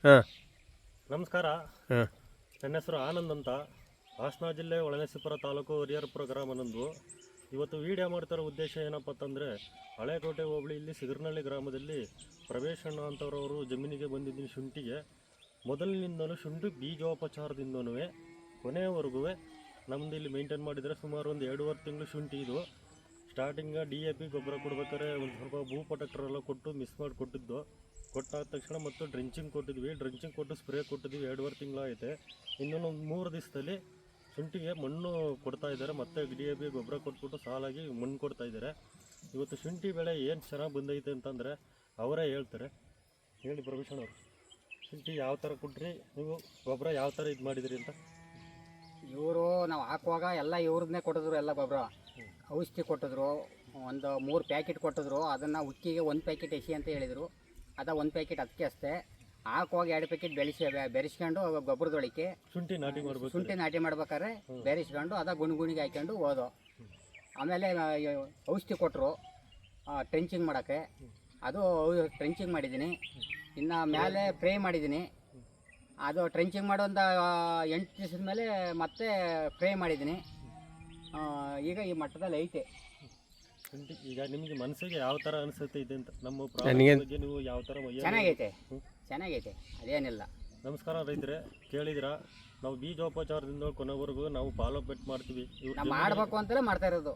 ಹಾಂ ನಮಸ್ಕಾರ. ಹಾಂ ನನ್ನ ಹೆಸರು ಆನಂದ್ ಅಂತ. ಹಾಸನ ಜಿಲ್ಲೆ ಹೊಳೆನರಸೀಪುರ ತಾಲೂಕು ಹಿರಿಯರಪುರ ಗ್ರಾಮ ನಂದು. ಇವತ್ತು ವಿಡಿಯೋ ಮಾಡ್ತಿರೋ ಉದ್ದೇಶ ಏನಪ್ಪ ಅಂತಂದರೆ, ಹಳೆಕೋಟೆ ಹೋಬಳಿ ಇಲ್ಲಿ ಸಿಗರ್ನಹಳ್ಳಿ ಗ್ರಾಮದಲ್ಲಿ ಪ್ರವೇಶಣ್ಣ ಅಂತವ್ರವರು ಜಮೀನಿಗೆ ಬಂದಿದ್ದೀನಿ ಶುಂಠಿಗೆ. ಮೊದಲಿನಿಂದಲೂ ಶುಂಠಿ ಬೀಜೋಪಚಾರದಿಂದನೂ ಕೊನೆಯವರೆಗೂ ನಮ್ಮದು ಇಲ್ಲಿ ಮೇಂಟೈನ್ ಮಾಡಿದರೆ ಸುಮಾರು ಒಂದು 2.5 ತಿಂಗಳು ಶುಂಠಿ ಇದು. ಸ್ಟಾರ್ಟಿಂಗ DAP ಗೊಬ್ಬರ ಕೊಡ್ಬೇಕಾದ್ರೆ ಒಂದು ಸ್ವಲ್ಪ ಭೂಪಟಕ್ಟರೆಲ್ಲ ಕೊಟ್ಟು ಮಿಸ್ ಮಾಡಿ ಕೊಟ್ಟಿದ್ದು. ಕೊಟ್ಟಾದ ತಕ್ಷಣ ಮತ್ತು ಡ್ರೆಂಚಿಂಗ್ ಕೊಟ್ಟಿದ್ವಿ. ಡ್ರೆಂಚಿಂಗ್ ಕೊಟ್ಟು ಸ್ಪ್ರೇ ಕೊಟ್ಟಿದ್ವಿ. 2.5 ತಿಂಗಳಾಗೈತೆ. ಇನ್ನೊಂದು 3 ದಿವಸದಲ್ಲಿ ಶುಂಠಿಗೆ ಮಣ್ಣು ಕೊಡ್ತಾ ಇದ್ದಾರೆ. ಮತ್ತು DAP ಗೊಬ್ಬರ ಕೊಟ್ಬಿಟ್ಟು ಸಾಲಾಗಿ ಮಣ್ಣು ಕೊಡ್ತಾ ಇದ್ದಾರೆ. ಇವತ್ತು ಶುಂಠಿ ಬೆಳೆ ಏನು ಚೆನ್ನಾಗಿ ಬಂದೈತೆ ಅಂತಂದರೆ ಅವರೇ ಹೇಳ್ತಾರೆ. ಹೇಳಿ ಪ್ರಭೀಷಣ್ ಅವರು, ಶುಂಠಿ ಯಾವ ಥರ ಕೊಟ್ರಿ ನೀವು, ಗೊಬ್ಬರ ಯಾವ ಥರ ಇದು ಮಾಡಿದಿರಿ ಅಂತ? ಇವರು ನಾವು ಹಾಕುವಾಗ ಎಲ್ಲ ಇವ್ರನ್ನೇ ಕೊಟ್ಟಿದ್ರು. ಎಲ್ಲ ಗೊಬ್ಬರ ಔಷಧಿ ಕೊಟ್ಟಿದ್ರು. ಒಂದು 3 ಪ್ಯಾಕೆಟ್ ಕೊಟ್ಟಿದ್ರು. ಅದನ್ನು ಉಕ್ಕಿಗೆ 1 ಪ್ಯಾಕೆಟ್ ಎಸಿ ಅಂತ ಹೇಳಿದರು. ಅದ 1 ಪ್ಯಾಕೆಟ್ ಅದಕ್ಕೆ ಅಷ್ಟೇ. ಹಾಕುವಾಗ 2 ಪ್ಯಾಕೆಟ್ ಬೆರೆಸ್ಕೊಂಡು ಗೊಬ್ಬರದೊಳಕ್ಕೆ ಶುಂಠಿ ನಾಟಿ ಮಾಡ್ಬೇಕು. ಶುಂಠಿ ನಾಟಿ ಮಾಡ್ಬೇಕಾದ್ರೆ ಬೆರೆಸ್ಕೊಂಡು ಅದ ಗುಣಿಗೆ ಹಾಕ್ಕೊಂಡು ಹೋದೋ. ಆಮೇಲೆ ಔಷಧಿ ಕೊಟ್ಟರು ಟ್ರೆಂಚಿಂಗ್ ಮಾಡೋಕ್ಕೆ. ಅದು ಟ್ರೆಂಚಿಂಗ್ ಮಾಡಿದ್ದೀನಿ. ಇನ್ನು ಮೇಲೆ ಫ್ರೈ ಮಾಡಿದ್ದೀನಿ. ಅದು ಟ್ರೆಂಚಿಂಗ್ ಮಾಡೋ ಒಂದು 8 ದಿವಸದ ಮೇಲೆ ಮತ್ತೆ ಫ್ರೈ ಮಾಡಿದ್ದೀನಿ. ಈಗ ಈ ಮಟ್ಟದಲ್ಲಿ ಐತೆ ಶುಂಠಿ. ಈಗ ನಿಮಗೆ ಮನಸ್ಸಿಗೆ ಯಾವ ಥರ ಅನಿಸುತ್ತೆ ಇದೆ ಅಂತ, ನಮ್ಮ ಪ್ರಾಡಕ್ಟ್ ಬಗ್ಗೆ ನೀವು ಯಾವ ಥರ ಚೆನ್ನಾಗೈತೆ ಅದೇನಿಲ್ಲ. ನಮಸ್ಕಾರ ರೈತರೇ, ಕೇಳಿದಿರಾ? ನಾವು ಬೀಜೋಪಚಾರದಿಂದ ಕೊನೆವರೆಗೂ ನಾವು ಫಾಲೋ ಅಪ್ ಮಾಡ್ತೀವಿ. ನಾವು ಮಾಡಬೇಕು ಅಂತಲೇ ಮಾಡ್ತಾ ಇರೋದು.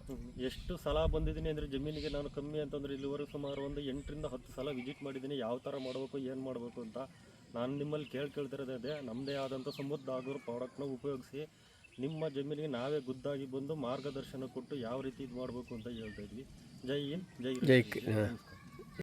ಎಷ್ಟು ಸಲ ಬಂದಿದ್ದೀನಿ ಅಂದರೆ ಜಮೀನಿಗೆ ನಾನು ಕಮ್ಮಿ ಅಂತಂದರೆ ಇಲ್ಲಿವರೆಗೂ ಸುಮಾರು ಒಂದು 8 ರಿಂದ 10 ಸಲ ವಿಸಿಟ್ ಮಾಡಿದ್ದೀನಿ. ಯಾವ ಥರ ಮಾಡಬೇಕು, ಏನು ಮಾಡಬೇಕು ಅಂತ. ನಾನು ನಿಮ್ಮಲ್ಲಿ ಕೇಳ್ತಿರೋದೇ ನಮ್ಮದೇ ಆದಂಥ ಸಮೃದ್ಧ ಆಗೋ ಪ್ರಾಡಕ್ಟ್ನ ಉಪಯೋಗಿಸಿ ನಿಮ್ಮ ಜಮೀನಿಗೆ ನಾವೇ ಖುದ್ದಾಗಿ ಬಂದು ಮಾರ್ಗದರ್ಶನ ಕೊಟ್ಟು ಯಾವ ರೀತಿ ಇದು ಮಾಡಬೇಕು ಅಂತ ಹೇಳ್ತಾ ಇದ್ವಿ. ಜೈ ಹಿಂದ್, ಜೈ.